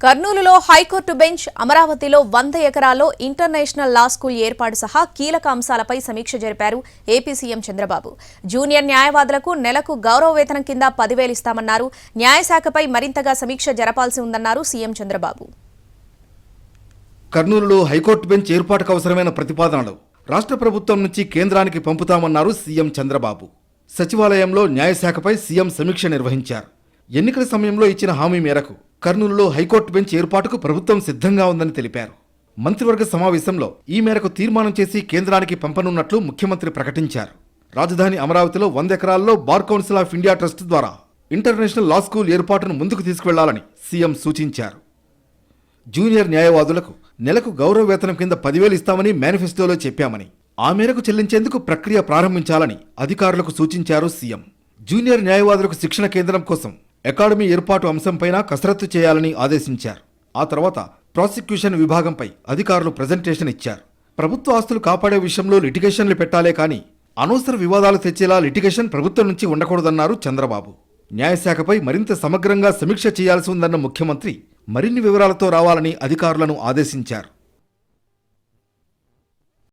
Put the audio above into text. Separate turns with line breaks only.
కర్నూలులో high court bench, అమరావతిలో 100 ఎకరాల్లో ఇంటర్నేషనల్ లా స్కూల్ ఏర్పాటు సహా కీలక అంశాలపై సమీక్ష జరిపారు ఏపీ సీఎం చంద్రబాబు. జూనియర్ న్యాయవాదులకు నెలకు గౌరవ వేతనం కింద 10,000 ఇస్తామన్నారు. న్యాయశాఖపై మరింతగా సమీక్ష జరపాల్సి ఉందన్నారు సీఎం చంద్రబాబు.
కర్నూలులో హైకోర్టు బెంచ్ ఏర్పాటుకు అవసరమైన ప్రతిపాదనలు రాష్ట్ర ప్రభుత్వం నుంచి కేంద్రానికి పంపుతామన్నారు సీఎం చంద్రబాబు. సచివాలయంలో న్యాయశాఖపై సీఎం సమీక్ష నిర్వహించారు. ఎన్నికల సమయంలో ఇచ్చిన హామీ మేరకు కర్నూలులో హైకోర్టు బెంచ్ ఏర్పాటుకు ప్రభుత్వం సిద్ధంగా ఉందని తెలిపారు. మంత్రివర్గ సమావేశంలో ఈ మేరకు తీర్మానం చేసి కేంద్రానికి పంపనున్నట్లు ముఖ్యమంత్రి ప్రకటించారు. రాజధాని అమరావతిలో 100 ఎకరాల్లో bar council of India trust ద్వారా ఇంటర్నేషనల్ లా స్కూల్ ఏర్పాటును ముందుకు తీసుకువెళ్లాలని సీఎం సూచించారు. జూనియర్ న్యాయవాదులకు నెలకు గౌరవ వేతనం కింద 10,000 ఇస్తామని మేనిఫెస్టోలో చెప్పామని, ఆ మేరకు చెల్లించేందుకు ప్రక్రియ ప్రారంభించాలని అధికారులకు సూచించారు సీఎం. జూనియర్ న్యాయవాదులకు శిక్షణ కేంద్రం కోసం అకాడమీ ఏర్పాటు అంశంపైన కసరత్తు చేయాలని ఆదేశించారు. ఆ తర్వాత ప్రాసిక్యూషన్ విభాగంపై అధికారులు ప్రజెంటేషన్ ఇచ్చారు. ప్రభుత్వ ఆస్తులు కాపాడే విషయంలో లిటిగేషన్లు పెట్టాలే కానీ అనవసర వివాదాలు తెచ్చేలా లిటిగేషన్ ప్రభుత్వం నుంచి ఉండకూడదన్నారు చంద్రబాబు. న్యాయశాఖపై మరింత సమగ్రంగా సమీక్ష చేయాల్సి ఉందన్న ముఖ్యమంత్రి మరిన్ని వివరాలతో రావాలని అధికారులను ఆదేశించారు.